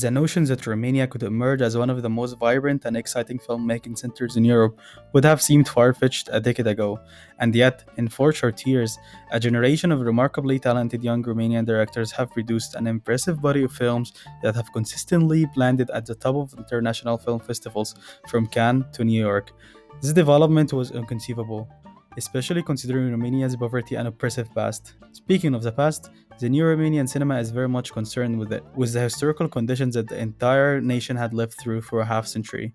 The notion that Romania could emerge as one of the most vibrant and exciting filmmaking centers in Europe would have seemed far fetched a decade ago, and yet, in 4 short years, a generation of remarkably talented young Romanian directors have produced an impressive body of films that have consistently landed at the top of international film festivals from Cannes to New York. This development was inconceivable, especially considering Romania's poverty and oppressive past. Speaking of the past, the new Romanian cinema is very much concerned with the historical conditions that the entire nation had lived through for a half century.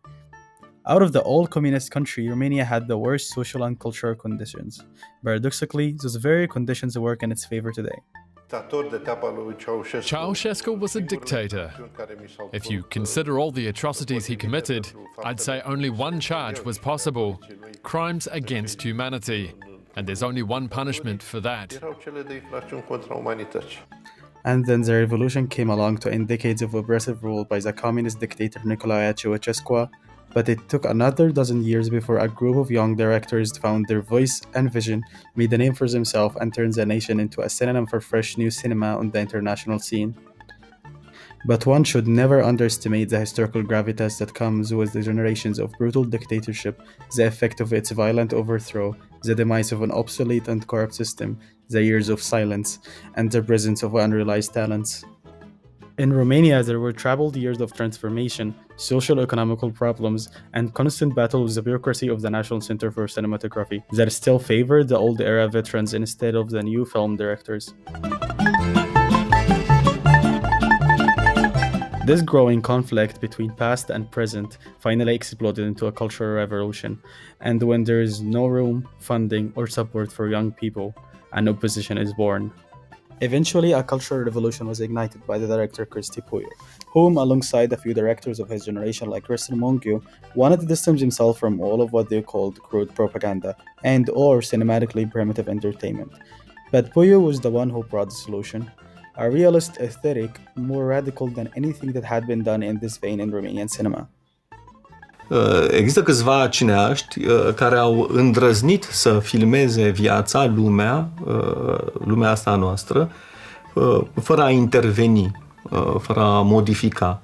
Out of the old communist country, Romania had the worst social and cultural conditions. Paradoxically, those very conditions work in its favor today. Ceausescu was a dictator. If you consider all the atrocities he committed, I'd say only one charge was possible: crimes against humanity. And there's only one punishment for that. And then the revolution came along to end decades of oppressive rule by the communist dictator Nicolae Ceausescu, but it took another dozen years before a group of young directors found their voice and vision, made a name for themselves, and turned the nation into a synonym for fresh new cinema on the international scene. But one should never underestimate the historical gravitas that comes with the generations of brutal dictatorship, the effect of its violent overthrow, the demise of an obsolete and corrupt system, the years of silence, and the presence of unrealized talents. In Romania, there were troubled years of transformation, social economical problems, and constant battle with the bureaucracy of the National Center for Cinematography that still favored the old era veterans instead of the new film directors. This growing conflict between past and present finally exploded into a cultural revolution, and when there is no room, funding, or support for young people, an opposition is born. Eventually, a cultural revolution was ignited by the director Cristi Puiu, whom, alongside a few directors of his generation like Cristian Munchiu, wanted to distance himself from all of what they called crude propaganda and/or cinematically primitive entertainment. But Puiu was the one who brought the solution. A realist aesthetic more radical than anything that had been done in this vein in Romanian cinema. Există câțiva cineaști care au îndrăznit să filmeze viața, lumea asta noastră, fără a interveni, fără a modifica.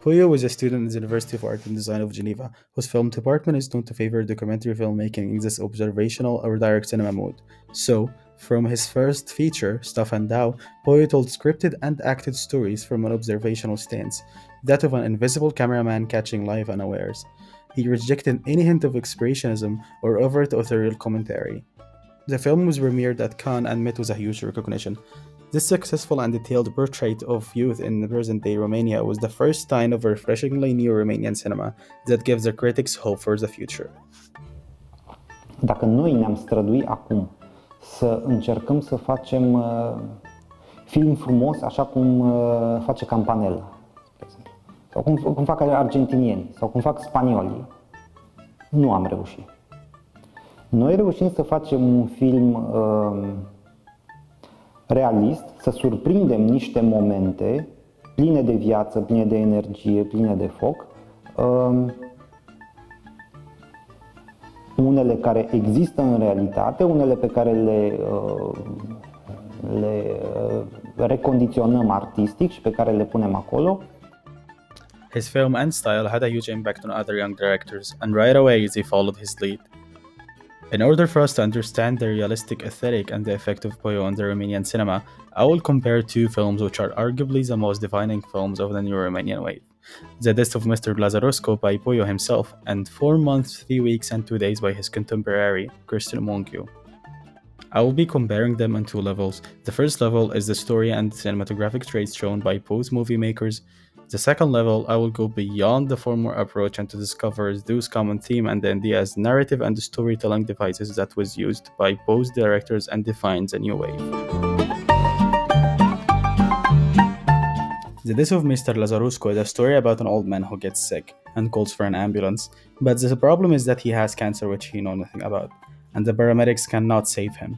Puiu was a student at the University of Art and Design of Geneva, whose film department is known to favor documentary filmmaking in this observational or direct cinema mode. So, from his first feature, Stefan Dau, Puiu told scripted and acted stories from an observational stance, that of an invisible cameraman catching live unawares. He rejected any hint of expressionism or overt authorial commentary. The film was premiered at Cannes and met with a huge recognition. This successful and detailed portrait of youth in present-day Romania was the first sign of a refreshingly new Romanian cinema that gives the critics hope for the future. Dacă noi ne-am străduit acum să încercăm să facem film frumos așa cum face Campanella, de exemplu, sau cum fac argentinieni, sau cum fac spaniolii, nu am reușit. Noi reușim să facem un film realist, să surprindem niște momente pline de viață, pline de energie, pline de foc, unele care există în realitate, unele pe care le recondiționăm artistic și pe care le punem acolo. His film and style had a huge impact on other young directors, and right away they followed his lead. In order for us to understand the realistic aesthetic and the effect of Puiu on the Romanian cinema, I will compare two films which are arguably the most defining films of the new Romanian wave. The Death of Mr. Lazarosco by Puiu himself, and 4 months, 3 weeks and 2 days by his contemporary, Cristian Munchiu. I will be comparing them on two levels. The first level is the story and cinematographic traits shown by Puiu's movie makers. The second level, I will go beyond the former approach and to discover those common theme and the ideas, narrative and storytelling devices that was used by both directors and defines a new wave. The Death of Mr. Lazarusco is a story about an old man who gets sick and calls for an ambulance, but the problem is that he has cancer which he knows nothing about, and the paramedics cannot save him.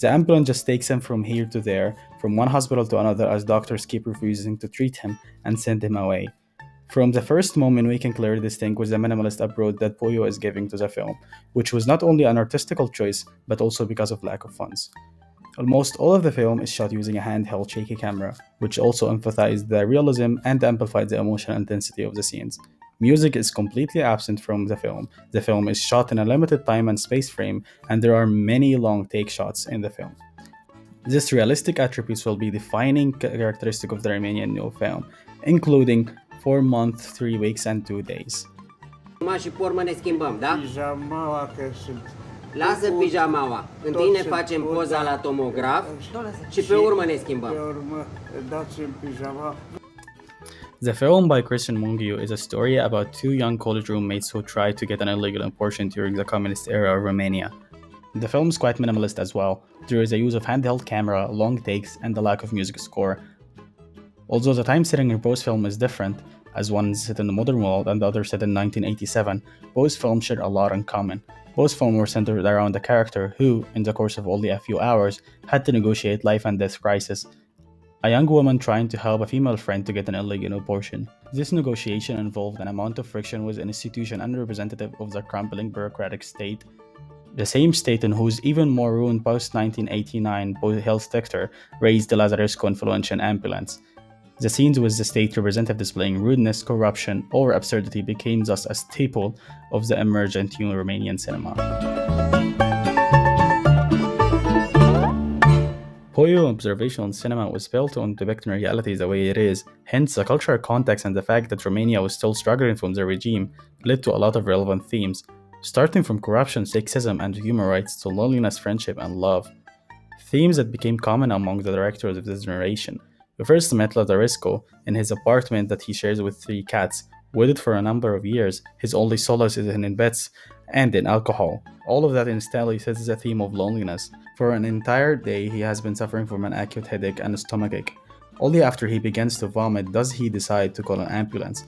The ambulance just takes him from here to there, from one hospital to another as doctors keep refusing to treat him and send him away. From the first moment we can clearly distinguish the minimalist approach that Puiu is giving to the film, which was not only an artistical choice, but also because of lack of funds. Almost all of the film is shot using a handheld shaky camera, which also emphasized the realism and amplified the emotional intensity of the scenes. Music is completely absent from the film. The film is shot in a limited time and space frame, and there are many long take shots in the film. These realistic attributes will be defining characteristic of the Romanian new film, including 4 months, 3 weeks, and 2 days. Și pe urmă ne schimbăm, da? Pijamaua că sunt. Lasă pijamaua. Întâi ne facem poza la tomograf și pe urmă ne schimbăm. Pe urmă dați-mi pijama. The film by Christian Mungiu is a story about two young college roommates who try to get an illegal abortion during the communist era of Romania. The film is quite minimalist as well. There is a use of handheld camera, long takes, and the lack of music score. Although the time setting in both films is different, as one is set in the modern world and the other set in 1987, both films share a lot in common. Both films were centered around a character who, in the course of only a few hours, had to negotiate life and death crisis. A young woman trying to help a female friend to get an illegal abortion. This negotiation involved an amount of friction with an institution unrepresentative of the crumbling bureaucratic state, the same state in whose even more ruined post-1989 health sector raised the Lazarescu influence in ambulance. The scenes with the state representative displaying rudeness, corruption, or absurdity became thus a staple of the emergent new Romanian cinema. Poyo observational cinema was built on depicting reality the way it is, hence the cultural context and the fact that Romania was still struggling from the regime led to a lot of relevant themes, starting from corruption, sexism, and human rights to loneliness, friendship, and love. Themes that became common among the directors of this generation. We first met Lazarescu in his apartment that he shares with 3 cats. Wedded for a number of years, his only solace is in beds and in alcohol. All of that instantly sets the theme of loneliness. For an entire day, he has been suffering from an acute headache and a stomachache. Only after he begins to vomit does he decide to call an ambulance.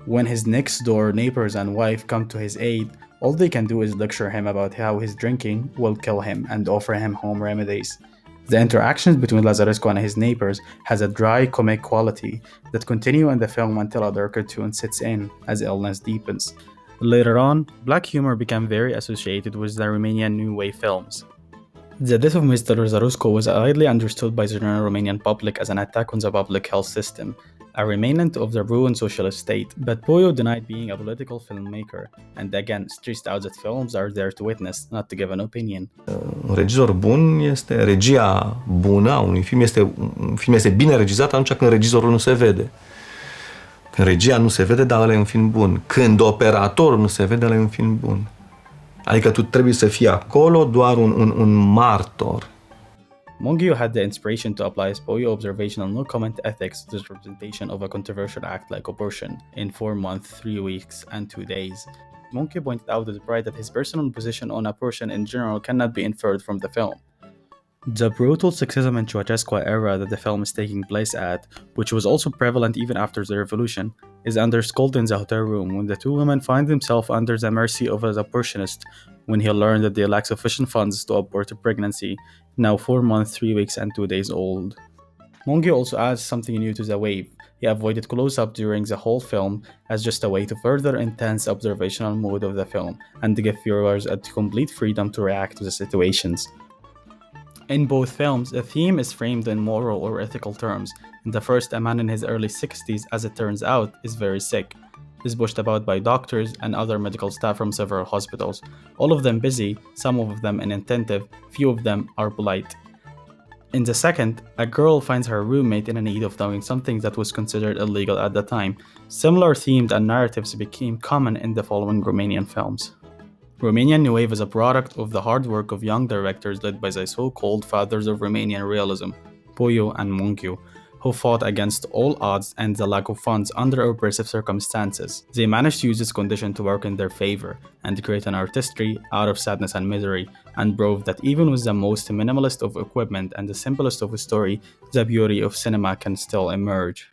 When his next-door neighbors and wife come to his aid, all they can do is lecture him about how his drinking will kill him and offer him home remedies. The interactions between Lazarescu and his neighbors has a dry comic quality that continue in the film until a darker tone sets in as illness deepens. Later on, black humor became very associated with the Romanian New Wave films. The death of Mr. Lazarescu was widely understood by the general Romanian public as an attack on the public health system, a remnant of the ruined socialist state, but Poyo denied being a political filmmaker, and again stressed out that films are there to witness, not to give an opinion. Un regizor bun este regia bună a unui film, un film este bine regizat atunci când regizorul nu se vede. Când regia nu se vede, dar ăla e un film bun. Când operatorul nu se vede, ăla e un film bun. Adică tu trebuie să fii acolo doar un martor. Mungiu had the inspiration to apply his Poyo observational no-comment ethics to the representation of a controversial act like abortion in 4 months, 3 weeks, and 2 days. Mungiu pointed out with pride that his personal position on abortion in general cannot be inferred from the film. The brutal sexism and Ceausescu era that the film is taking place at, which was also prevalent even after the revolution, is underscored in the hotel room when the 2 women find themselves under the mercy of an abortionist when he learned that they lack sufficient funds to abort a pregnancy, now 4 months, 3 weeks, and 2 days old. Mungiu also adds something new to the wave. He avoided close-up during the whole film as just a way to further intense observational mode of the film and to give viewers a complete freedom to react to the situations. In both films, the theme is framed in moral or ethical terms. In the first, a man in his early 60s, as it turns out, is very sick. Is pushed about by doctors and other medical staff from several hospitals, all of them busy, some of them inattentive, few of them are polite. In the second, a girl finds her roommate in need of doing something that was considered illegal at the time. Similar themes and narratives became common in the following Romanian films. Romanian New Wave is a product of the hard work of young directors led by the so-called fathers of Romanian realism, Poyo and Mungiu, who fought against all odds and the lack of funds under oppressive circumstances. They managed to use this condition to work in their favor and create an artistry out of sadness and misery, and prove that even with the most minimalist of equipment and the simplest of a story, the beauty of cinema can still emerge.